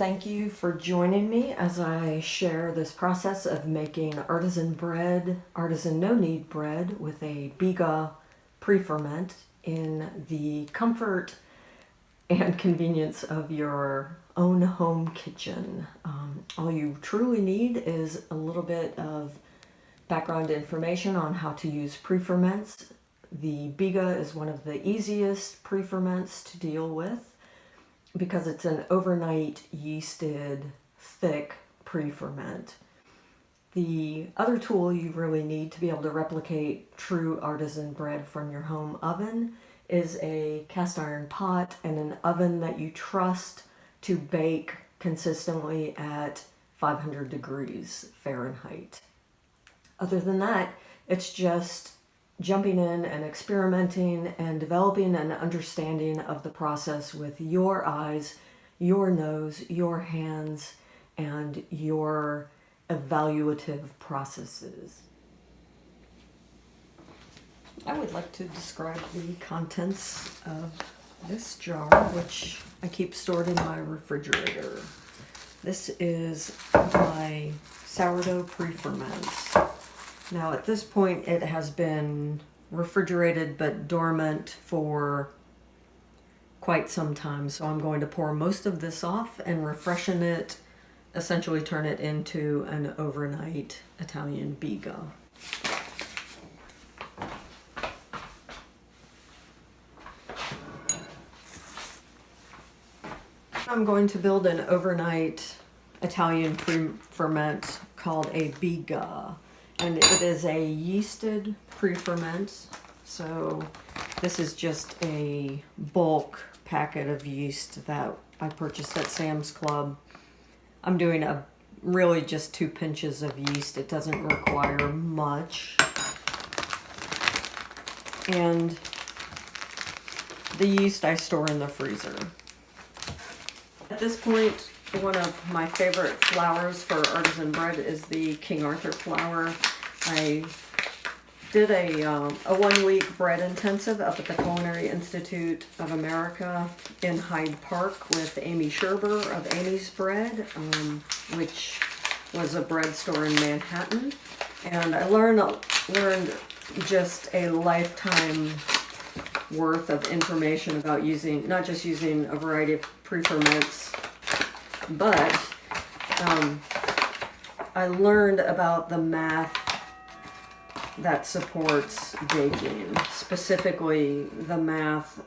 thank you for joining me as I share this process of making artisan bread, artisan no-knead bread with a biga pre-ferment in the comfort and convenience of your own home kitchen. All you truly need is a little bit of background information on how to use pre-ferments. The biga is one of the easiest pre-ferments to deal with because it's an overnight yeasted thick pre-ferment. The other tool you really need to be able to replicate true artisan bread from your home oven is a cast iron pot and an oven that you trust to bake consistently at 500 degrees Fahrenheit. Other than that, it's just jumping in and experimenting and developing an understanding of the process with your eyes, your nose, your hands, and your evaluative processes. I would like to describe the contents of this jar, which I keep stored in my refrigerator. This is my sourdough pre-ferment. Now at this point it has been refrigerated but dormant for quite some time, so I'm going to pour most of this off and refreshen it, essentially turn it into an overnight Italian biga. I'm going to build an overnight Italian pre-ferment called a biga. And it is a yeasted pre-ferment, so this is just a bulk packet of yeast that I purchased at Sam's Club. I'm doing really just 2 pinches of yeast. It doesn't require much. And the yeast I store in the freezer. At this point, one of my favorite flours for artisan bread is the King Arthur flour. I did a 1-week bread intensive up at the Culinary Institute of America in Hyde Park with Amy Sherber of Amy's Bread, which was a bread store in Manhattan. And I learned just a lifetime worth of information about not just using a variety of pre-ferments, but I learned about the math that supports baking, specifically the math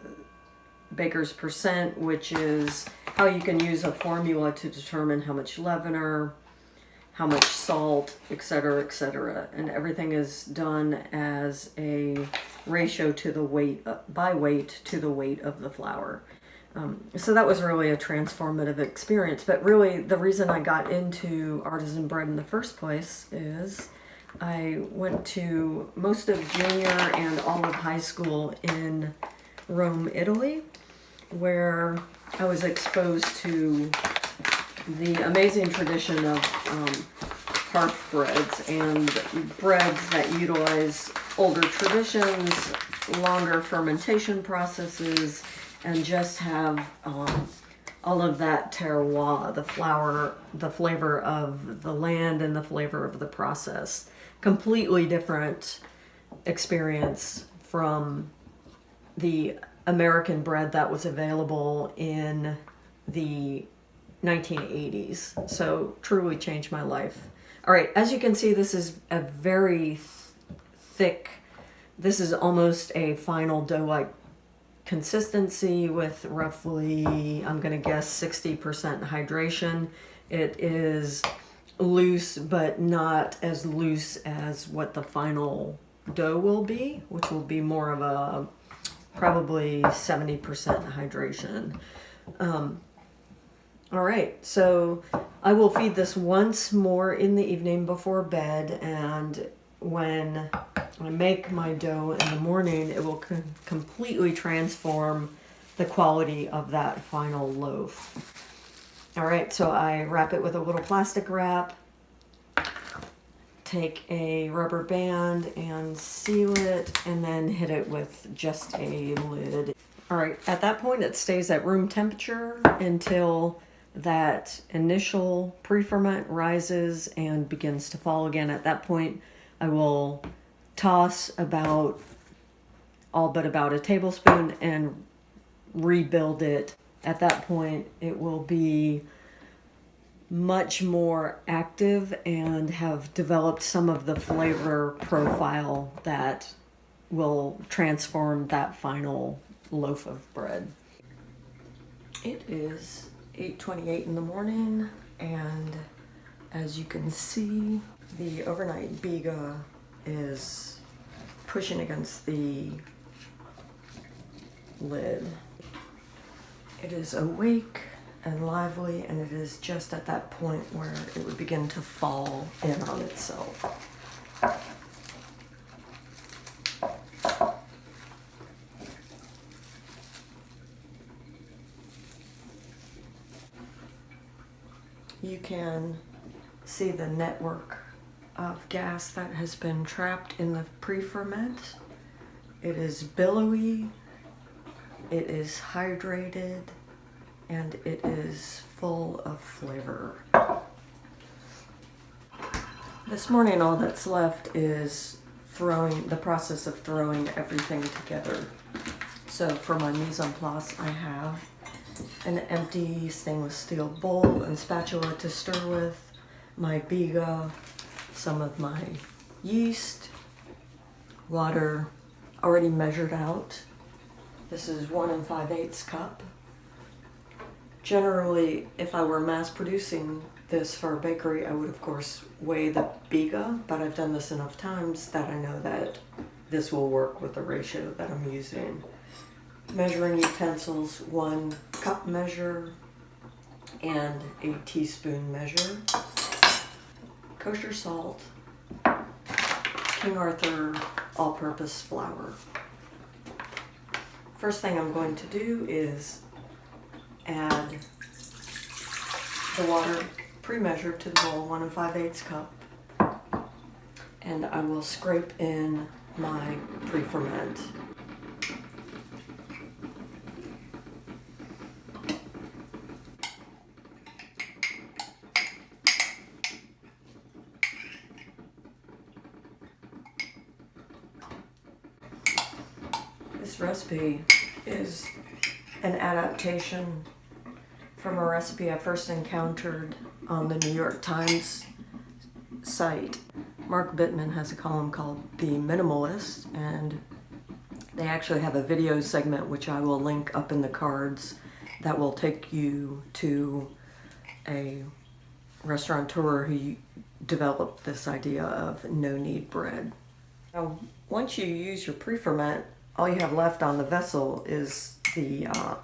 baker's percent, which is how you can use a formula to determine how much leavener, how much salt, etc., etc. And everything is done as a ratio to the weight, by weight to the weight of the flour. So that was really a transformative experience. But really, the reason I got into artisan bread in the first place is I went to most of junior and all of high school in Rome, Italy, where I was exposed to the amazing tradition of hearth breads and breads that utilize older traditions, longer fermentation processes, and just have all of that terroir, the flavor of the land and the flavor of the process. Completely different experience from the American bread that was available in the 1980s. So truly changed my life. All right, as you can see, this is a very thick, this is almost a final dough-like consistency with roughly, I'm going to guess, 60% hydration. It is loose, but not as loose as what the final dough will be, which will be more of a probably 70% hydration. All right, so I will feed this once more in the evening before bed, and when I make my dough in the morning, it will completely transform the quality of that final loaf. All right, so I wrap it with a little plastic wrap, take a rubber band and seal it, and then hit it with just a lid. All right, at that point it stays at room temperature until that initial pre-ferment rises and begins to fall again. At that point, I will toss about all but about a tablespoon and rebuild it. At that point, it will be much more active and have developed some of the flavor profile that will transform that final loaf of bread. It is 8:28 in the morning, and as you can see, the overnight biga is pushing against the lid. It is awake and lively, and it is just at that point where it would begin to fall in on itself. You can see the network of gas that has been trapped in the pre-ferment. It is billowy, it is hydrated, and it is full of flavor. This morning, all that's left is the process of throwing everything together. So for my mise en place, I have an empty stainless steel bowl and spatula to stir with, my biga, some of my yeast, water already measured out. This is 1 5/8 cup. Generally, if I were mass producing this for a bakery, I would of course weigh the biga, but I've done this enough times that I know that this will work with the ratio that I'm using. Measuring utensils, 1 cup measure and a teaspoon measure. Kosher salt, King Arthur all-purpose flour. First thing I'm going to do is add the water pre-measured to the bowl, 1 5/8 cup, and I will scrape in my pre-ferment. This recipe is an adaptation from a recipe I first encountered on the New York Times site. Mark Bittman has a column called The Minimalist, and they actually have a video segment which I will link up in the cards that will take you to a restaurateur who developed this idea of no-knead bread. Now, once you use your pre-ferment, all you have left on the vessel is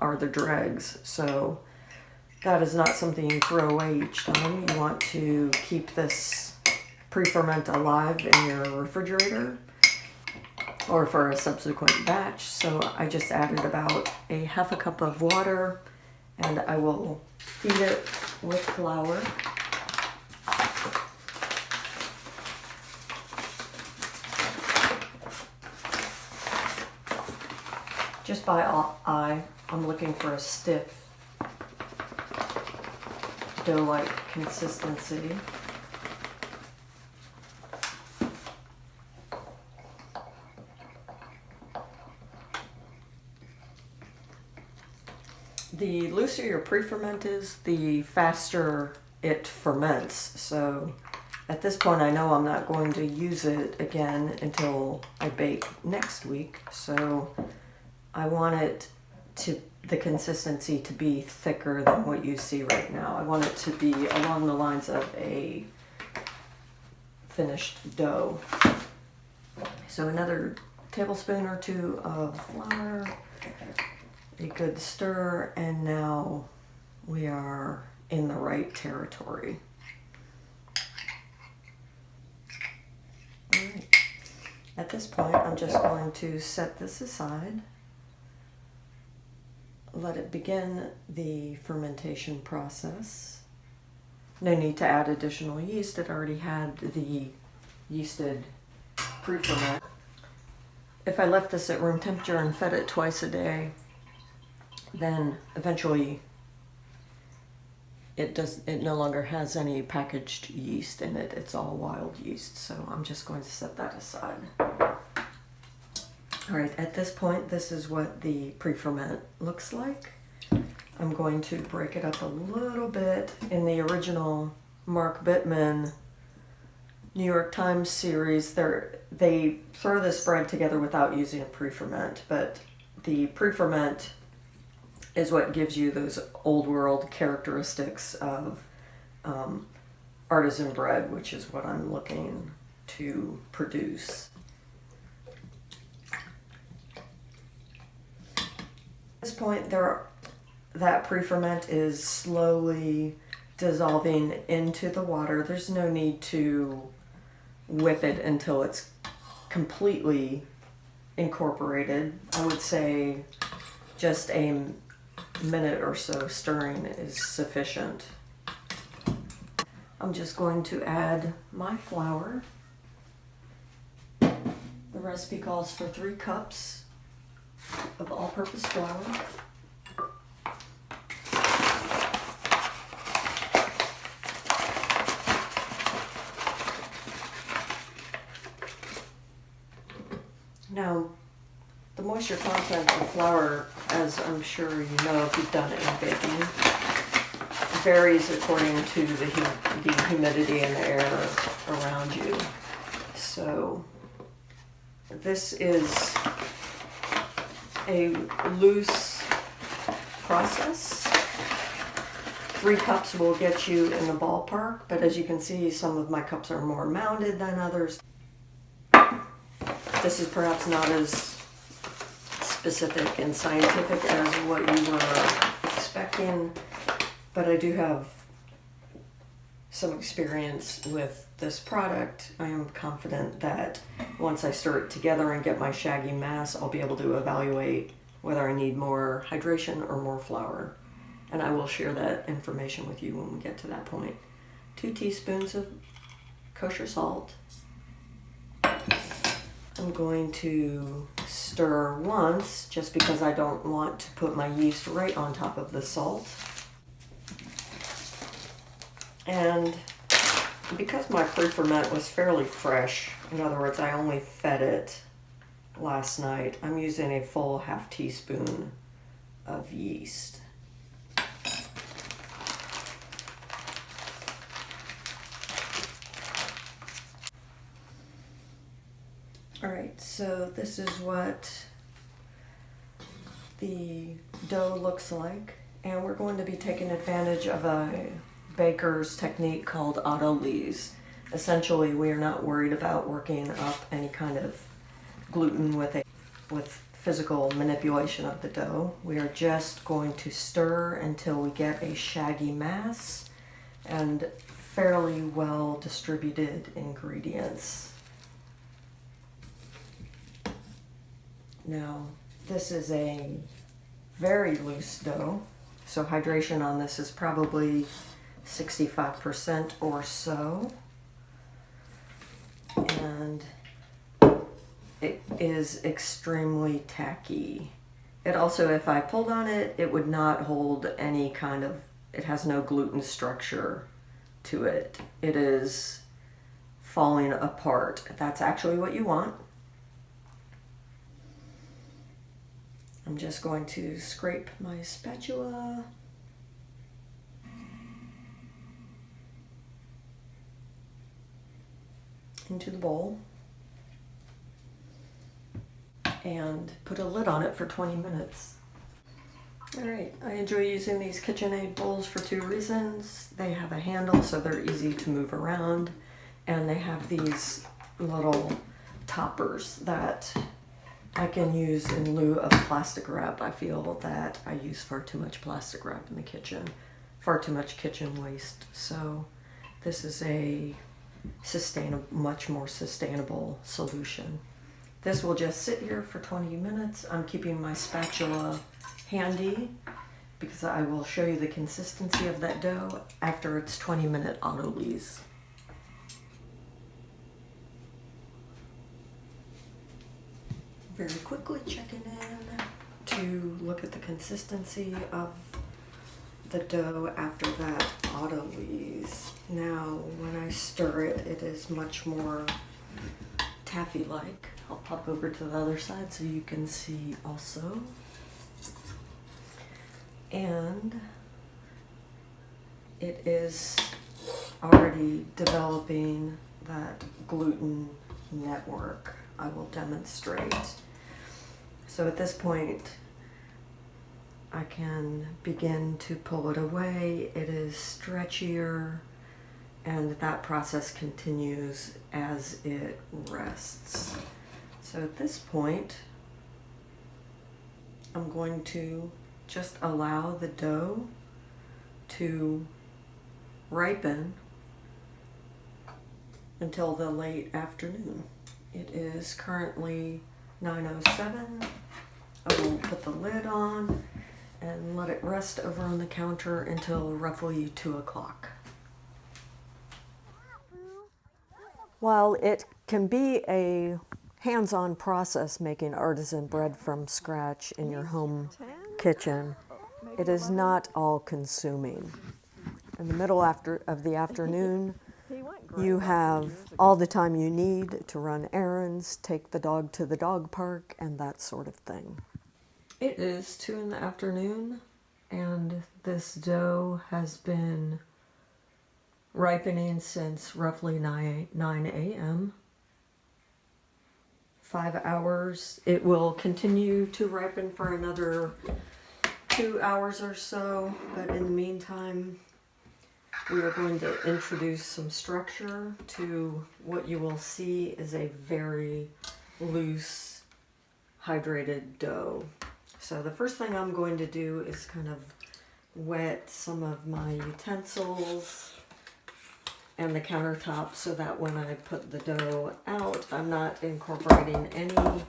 are the dregs. So that is not something you throw away each time. You want to keep this pre-ferment alive in your refrigerator or for a subsequent batch. So I just added about a half a cup of water, and I will feed it with flour. Just by eye, I'm looking for a stiff dough-like consistency. The looser your pre-ferment is, the faster it ferments. So at this point, I know I'm not going to use it again until I bake next week. So I want it the consistency to be thicker than what you see right now. I want it to be along the lines of a finished dough. So another tablespoon or 2 of flour, a good stir, and now we are in the right territory. All right. At this point, I'm just going to set this aside. Let it begin the fermentation process. No need to add additional yeast. It already had the yeasted pre-ferment. If I left this at room temperature and fed it twice a day, then eventually it no longer has any packaged yeast in it. It's all wild yeast. So I'm just going to set that aside. All right, at this point, this is what the pre-ferment looks like. I'm going to break it up a little bit. In the original Mark Bittman New York Times series, they throw this bread together without using a pre-ferment, but the pre-ferment is what gives you those old world characteristics of artisan bread, which is what I'm looking to produce. At this point, that pre-ferment is slowly dissolving into the water. There's no need to whip it until it's completely incorporated. I would say just a minute or so stirring is sufficient. I'm just going to add my flour. The recipe calls for 3 cups of all-purpose flour. Now, the moisture content of flour, as I'm sure you know if you've done it in baking, varies according to the humidity in the air around you. So this is a loose process. 3 cups will get you in the ballpark, but as you can see, some of my cups are more mounded than others. This is perhaps not as specific and scientific as what you were expecting, but I do have some experience with this product. I am confident that once I stir it together and get my shaggy mass, I'll be able to evaluate whether I need more hydration or more flour. And I will share that information with you when we get to that point. 2 teaspoons of kosher salt. I'm going to stir once just because I don't want to put my yeast right on top of the salt. And because my pre-ferment was fairly fresh, in other words, I only fed it last night, I'm using a full ½ teaspoon of yeast. All right, so this is what the dough looks like, and we're going to be taking advantage of a baker's technique called Autolyse. Essentially, we are not worried about working up any kind of gluten with physical manipulation of the dough. We are just going to stir until we get a shaggy mass and fairly well distributed ingredients. Now, this is a very loose dough, so hydration on this is probably 65% or so. And it is extremely tacky. It also, if I pulled on it, it would not hold any kind of, it has no gluten structure to it. It is falling apart. That's actually what you want. I'm just going to scrape my spatula into the bowl and put a lid on it for 20 minutes. All right, I enjoy using these KitchenAid bowls for 2 reasons. They have a handle so they're easy to move around, and they have these little toppers that I can use in lieu of plastic wrap. I feel that I use far too much plastic wrap in the kitchen, far too much kitchen waste. So this is a much more sustainable solution. This will just sit here for 20 minutes. I'm keeping my spatula handy because I will show you the consistency of that dough after its 20-minute Autolyse. Very quickly checking in to look at the consistency of the dough after that Autolyse. Now, when I stir it, it is much more taffy-like. I'll pop over to the other side so you can see also. And it is already developing that gluten network. I will demonstrate. So at this point, I can begin to pull it away. It is stretchier, and that process continues as it rests. So at this point, I'm going to just allow the dough to ripen until the late afternoon. It is currently 9:07. I will put the lid on and let it rest over on the counter until roughly 2 o'clock. While it can be a hands-on process making artisan bread from scratch in your home kitchen, it is not all-consuming. In the middle of the afternoon, you have all the time you need to run errands, take the dog to the dog park, and that sort of thing. It is 2 in the afternoon, and this dough has been ripening since roughly 9 a.m. 5 hours. It will continue to ripen for another 2 hours or so, but in the meantime, we are going to introduce some structure to what you will see is a very loose, hydrated dough. So the first thing I'm going to do is kind of wet some of my utensils and the countertop so that when I put the dough out, I'm not incorporating any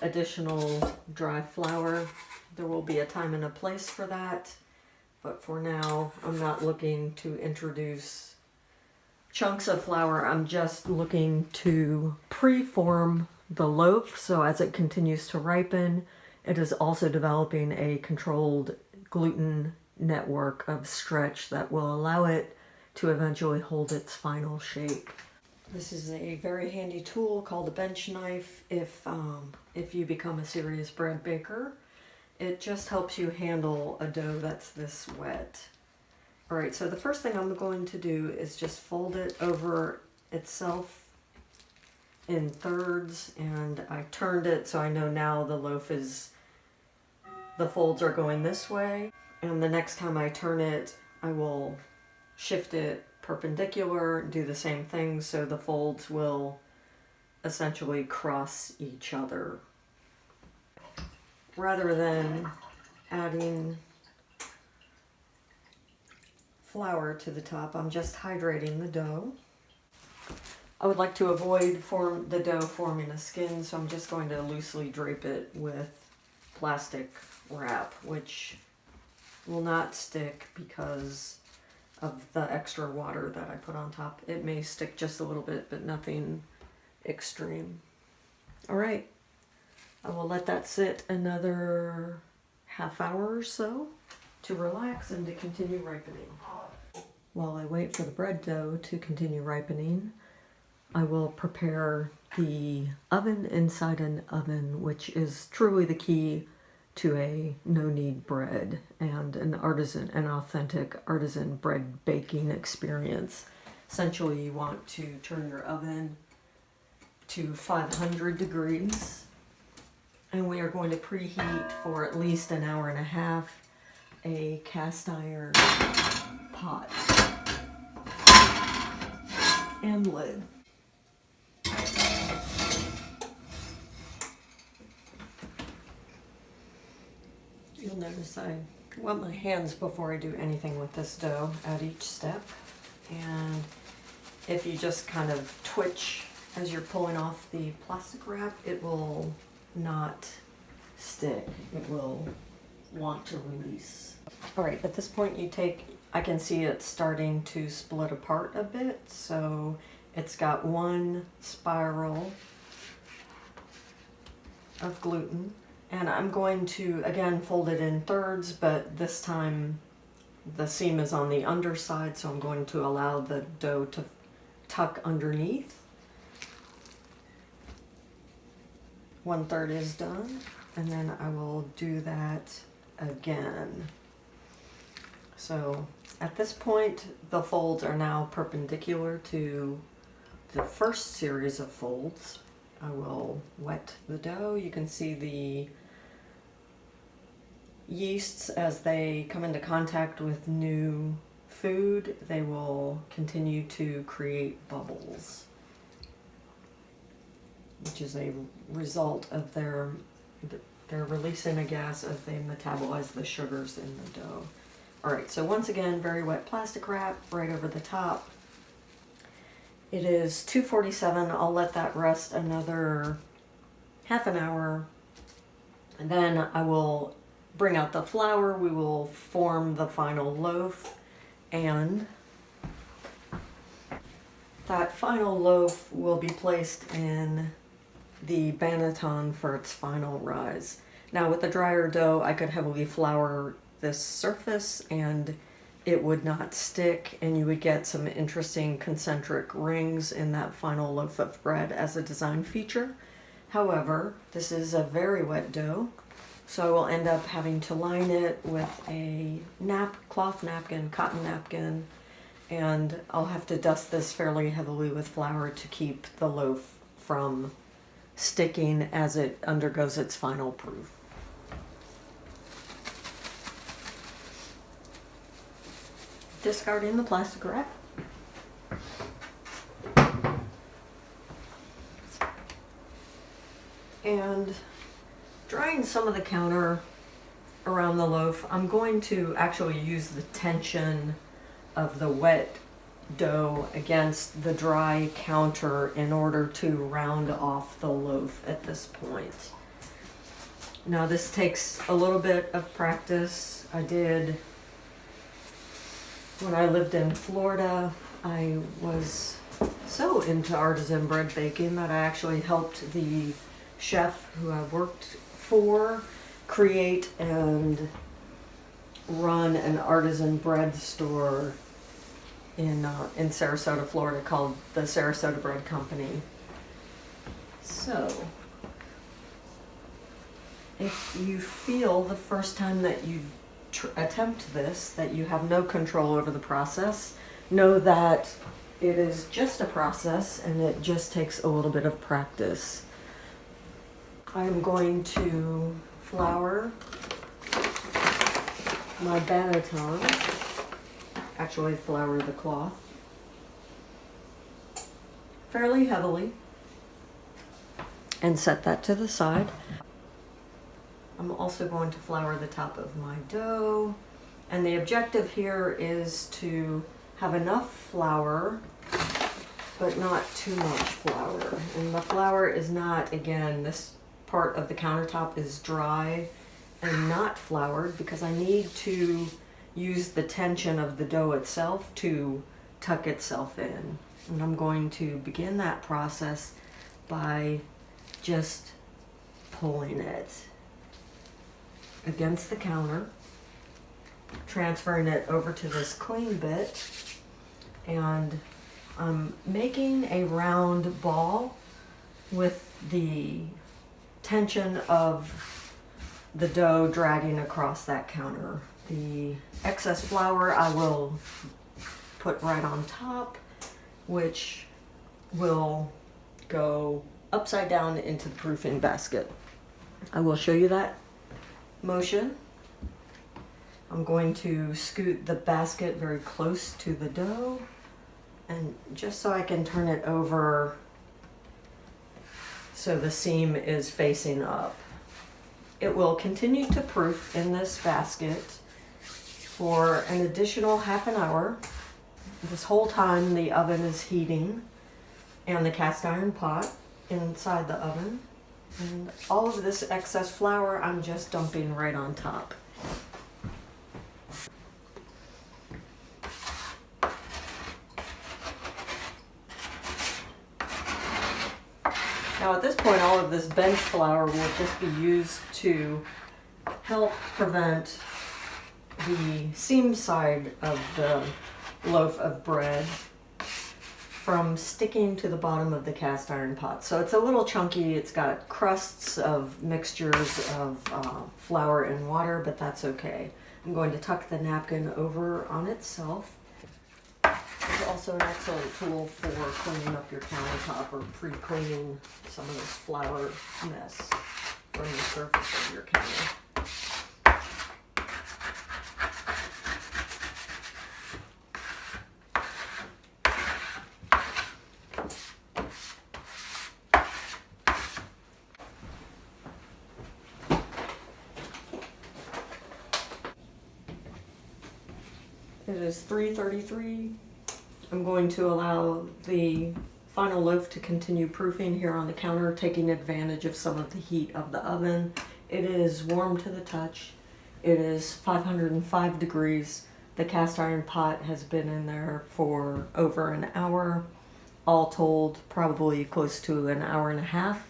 additional dry flour. There will be a time and a place for that, but for now, I'm not looking to introduce chunks of flour. I'm just looking to pre-form the loaf, so as it continues to ripen, it is also developing a controlled gluten network of stretch that will allow it to eventually hold its final shape. This is a very handy tool called a bench knife if you become a serious bread baker. It just helps you handle a dough that's this wet. All right, so the first thing I'm going to do is just fold it over itself in thirds, and I turned it so I know now the folds are going this way, and the next time I turn it, I will shift it perpendicular, do the same thing so the folds will essentially cross each other. Rather than adding flour to the top, I'm just hydrating the dough. I would like to avoid the dough forming a skin, so I'm just going to loosely drape it with plastic wrap, which will not stick because of the extra water that I put on top. It may stick just a little bit, but nothing extreme. All right. I will let that sit another half hour or so to relax and to continue ripening. While I wait for the bread dough to continue ripening, I will prepare the oven inside an oven, which is truly the key to a no-knead bread and an authentic artisan bread baking experience. Essentially, you want to turn your oven to 500 degrees. And we are going to preheat for at least an hour and a half a cast iron pot and lid. You'll notice I wet my hands before I do anything with this dough at each step. And if you just kind of twitch as you're pulling off the plastic wrap, it will not stick. It will want to release. All right, at this point I can see it starting to split apart a bit. So it's got one spiral of gluten, and I'm going to again fold it in thirds, but this time the seam is on the underside, so I'm going to allow the dough to tuck underneath. 1/3 is done, and then I will do that again. So at this point, the folds are now perpendicular to the first series of folds. I will wet the dough. You can see the yeasts as they come into contact with new food, they will continue to create bubbles, which is a result of they're releasing a gas as they metabolize the sugars in the dough. Alright, so once again, very wet plastic wrap right over the top. It is 2:47. I'll let that rest another half an hour. And then I will bring out the flour. We will form the final loaf, and that final loaf will be placed in the banneton for its final rise. Now with the drier dough, I could heavily flour this surface and it would not stick, and you would get some interesting concentric rings in that final loaf of bread as a design feature. However, this is a very wet dough, so I will end up having to line it with a cloth napkin, cotton napkin, and I'll have to dust this fairly heavily with flour to keep the loaf from sticking as it undergoes its final proof. Discarding the plastic wrap. And drying some of the counter around the loaf, I'm going to actually use the tension of the wet dough against the dry counter in order to round off the loaf at this point. Now this takes a little bit of practice. I did when I lived in Florida. I was so into artisan bread baking that I actually helped the chef who I worked for create and run an artisan bread store in Sarasota, Florida, called the Sarasota Bread Company. So if you feel the first time that you attempt this that you have no control over the process, know that it is just a process and it just takes a little bit of practice. I'm going to flour my banneton, actually flour the cloth fairly heavily, and set that to the side. I'm also going to flour the top of my dough, and the objective here is to have enough flour but not too much flour. And the flour is not, again, this part of the countertop is dry and not floured because I need to use the tension of the dough itself to tuck itself in. And I'm going to begin that process by just pulling it against the counter, transferring it over to this clean bit, and I'm making a round ball with the tension of the dough dragging across that counter. The excess flour I will put right on top, which will go upside down into the proofing basket. I will show you that motion. I'm going to scoot the basket very close to the dough, and just so I can turn it over so the seam is facing up. It will continue to proof in this basket for an additional half an hour. This whole time the oven is heating and the cast iron pot inside the oven. And all of this excess flour I'm just dumping right on top. Now at this point, all of this bench flour will just be used to help prevent the seam side of the loaf of bread from sticking to the bottom of the cast iron pot. So it's a little chunky. It's got crusts of mixtures of flour and water, but that's okay. I'm going to tuck the napkin over on itself. It's also an excellent tool for cleaning up your countertop or pre-cleaning some of this flour mess from the surface of your counter. It is 3:33. I'm going to allow the final loaf to continue proofing here on the counter, taking advantage of some of the heat of the oven. It is warm to the touch. It is 505 degrees. The cast iron pot has been in there for over an hour. All told, probably close to an hour and a half.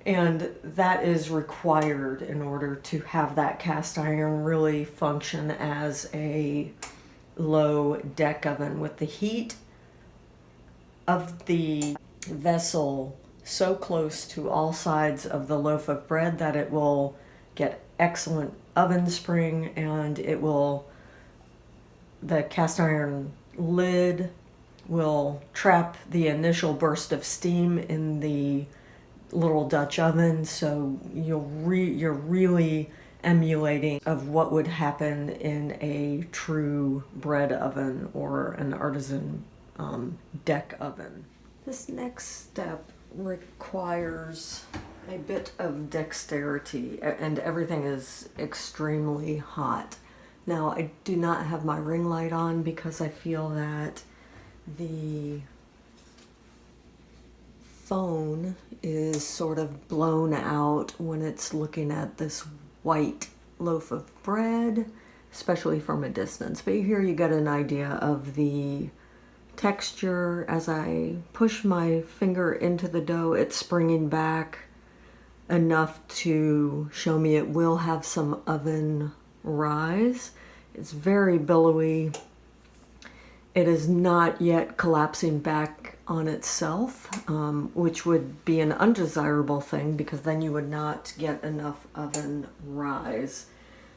And that is required in order to have that cast iron really function as a low deck oven, with the heat of the vessel so close to all sides of the loaf of bread that it will get excellent oven spring, and the cast iron lid will trap the initial burst of steam in the little Dutch oven, so you're really emulating of what would happen in a true bread oven or an artisan deck oven. This next step requires a bit of dexterity, and everything is extremely hot. Now, I do not have my ring light on because I feel that the phone is sort of blown out when it's looking at this white loaf of bread, especially from a distance. But here you get an idea of the texture. As I push my finger into the dough, it's springing back enough to show me it will have some oven rise. It's very billowy. It is not yet collapsing back on itself, which would be an undesirable thing because then you would not get enough oven rise.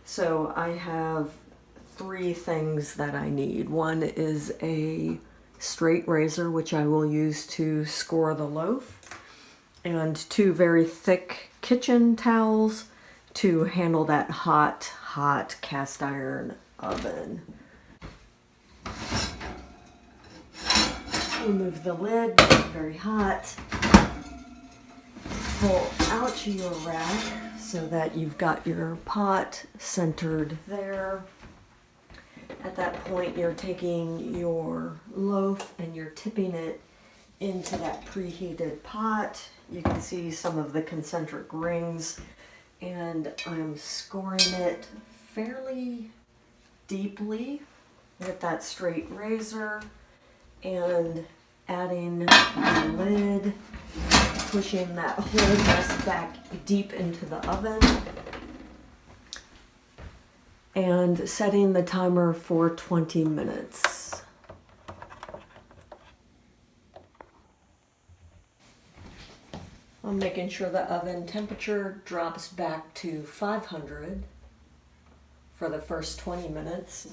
So I have three things that I need. One is a straight razor, which I will use to score the loaf, and two very thick kitchen towels to handle that hot cast iron oven. Remove the lid, very hot. Pull out your rack so that you've got your pot centered there. At that point, you're taking your loaf and you're tipping it into that preheated pot. You can see some of the concentric rings, and I'm scoring it fairly deeply with that straight razor and adding the lid, pushing that whole mess back deep into the oven, and setting the timer for 20 minutes. I'm making sure the oven temperature drops back to 500 for the first 20 minutes.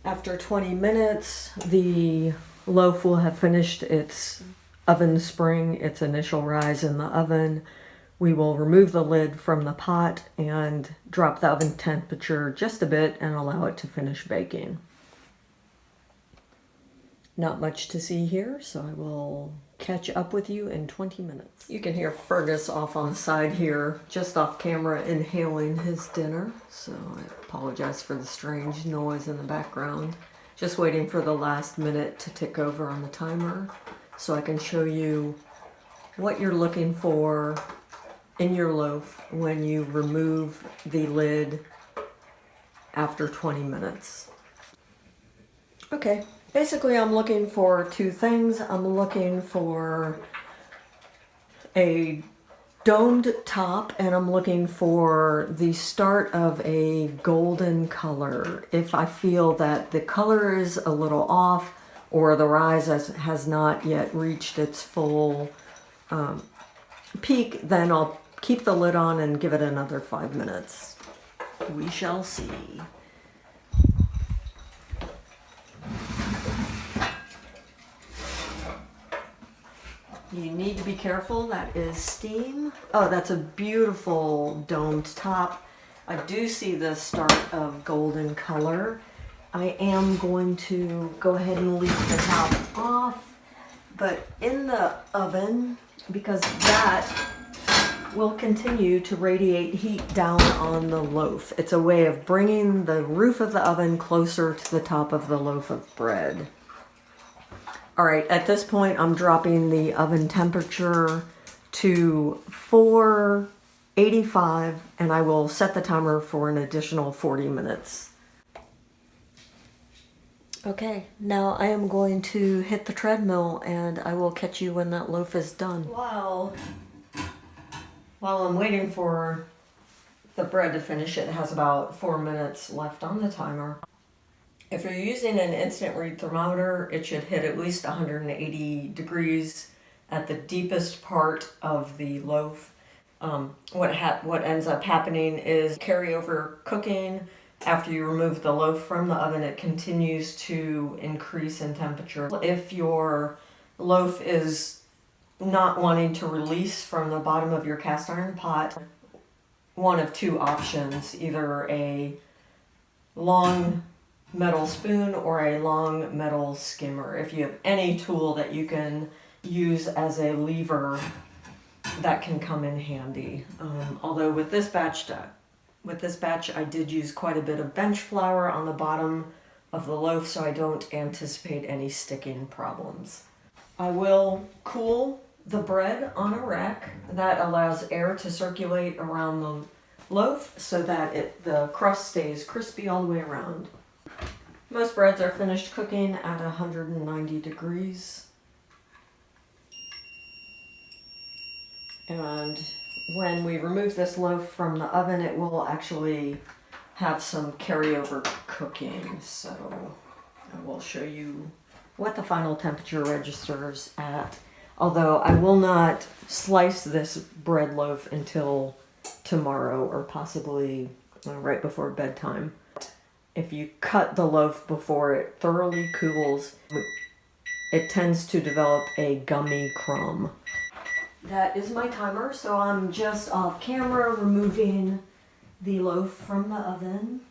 After 20 minutes, the loaf will have finished its oven spring, its initial rise in the oven. We will remove the lid from the pot and drop the oven temperature just a bit and allow it to finish baking. Not much to see here, so I will catch up with you in 20 minutes. You can hear Fergus off on the side here, just off camera, inhaling his dinner, so I apologize for the strange noise in the background. Just waiting for the last minute to tick over on the timer so I can show you what you're looking for in your loaf when you remove the lid after 20 minutes. Okay. Basically, I'm looking for two things. I'm looking for a domed top, and I'm looking for the start of a golden color. If I feel that the color is a little off or the rise has not yet reached its full peak, then I'll keep the lid on and give it another 5 minutes. We shall see. You need to be careful, that is steam. Oh, that's a beautiful domed top. I do see the start of golden color. I am going to go ahead and leave the top off, but in the oven, because that will continue to radiate heat down on the loaf. It's a way of bringing the roof of the oven closer to the top of the loaf of bread. All right, at this point, I'm dropping the oven temperature to 485, and I will set the timer for an additional 40 minutes. Okay, now I am going to hit the treadmill, and I will catch you when that loaf is done. While I'm waiting for the bread to finish, it has about 4 minutes left on the timer. If you're using an instant read thermometer, it should hit at least 180 degrees at the deepest part of the loaf. What ends up happening is carryover cooking. After you remove the loaf from the oven, it continues to increase in temperature. If your loaf is not wanting to release from the bottom of your cast iron pot, one of two options, either a long metal spoon or a long metal skimmer. If you have any tool that you can use as a lever, that can come in handy. Although with this batch I did use quite a bit of bench flour on the bottom of the loaf, so I don't anticipate any sticking problems. I will cool the bread on a rack. That allows air to circulate around the loaf so that the crust stays crispy all the way around. Most breads are finished cooking at 190 degrees. And when we remove this loaf from the oven, it will actually have some carryover cooking. So I will show you what the final temperature registers at. Although I will not slice this bread loaf until tomorrow or possibly right before bedtime. If you cut the loaf before it thoroughly cools, it tends to develop a gummy crumb. That is my timer, so I'm just off camera removing the loaf from the oven.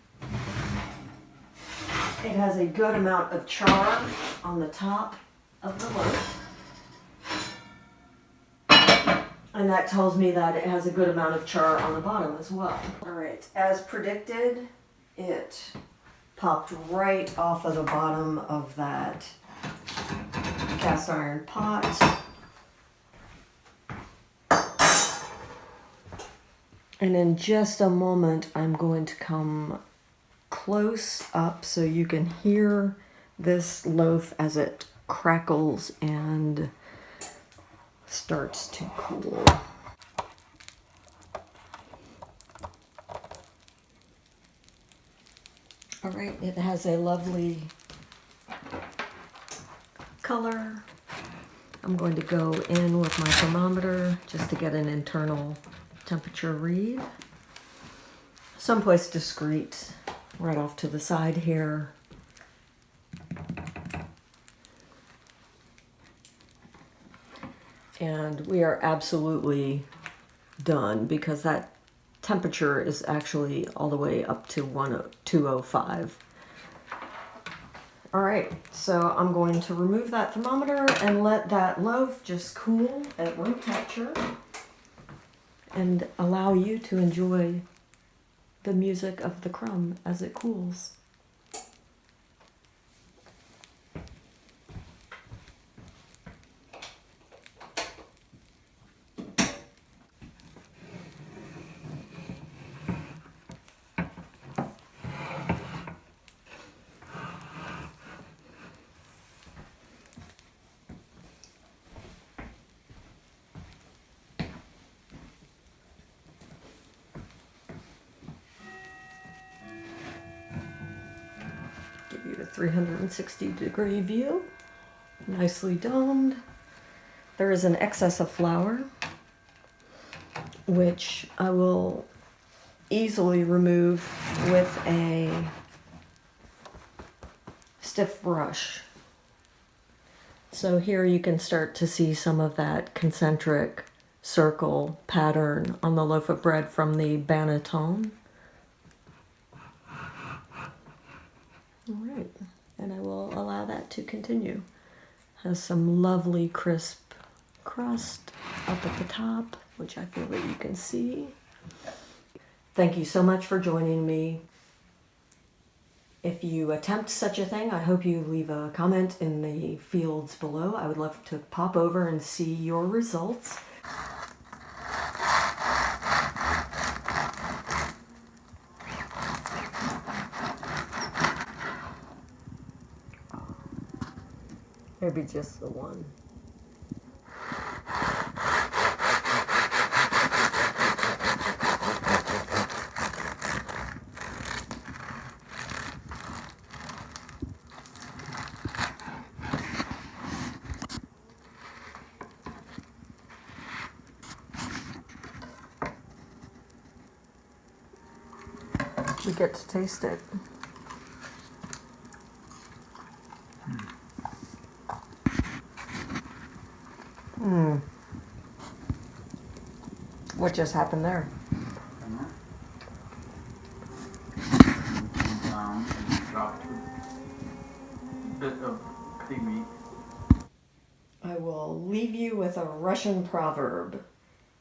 It has a good amount of char on the top of the loaf. And that tells me that it has a good amount of char on the bottom as well. Alright, as predicted, it popped right off of the bottom of that cast iron pot. And in just a moment, I'm going to come close up so you can hear this loaf as it crackles and starts to cool. All right, it has a lovely color. I'm going to go in with my thermometer just to get an internal temperature read. Someplace discreet, right off to the side here. And we are absolutely done because that temperature is actually all the way up to 205. All right, so I'm going to remove that thermometer and let that loaf just cool at room temperature and allow you to enjoy the music of the crumb as it cools. 360-degree view, nicely domed. There is an excess of flour, which I will easily remove with a stiff brush. So here you can start to see some of that concentric circle pattern on the loaf of bread from the banneton. All right, and I will allow that to continue. Has some lovely crisp crust up at the top, which I feel that you can see. Thank you so much for joining me. If you attempt such a thing, I hope you leave a comment in the fields below. I would love to pop over and see your results. Maybe just the one. You get to taste it. What just happened there? Down and dropped a bit of creamy. I will leave you with a Russian proverb.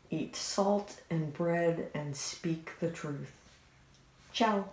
Eat salt and bread and speak the truth. Ciao.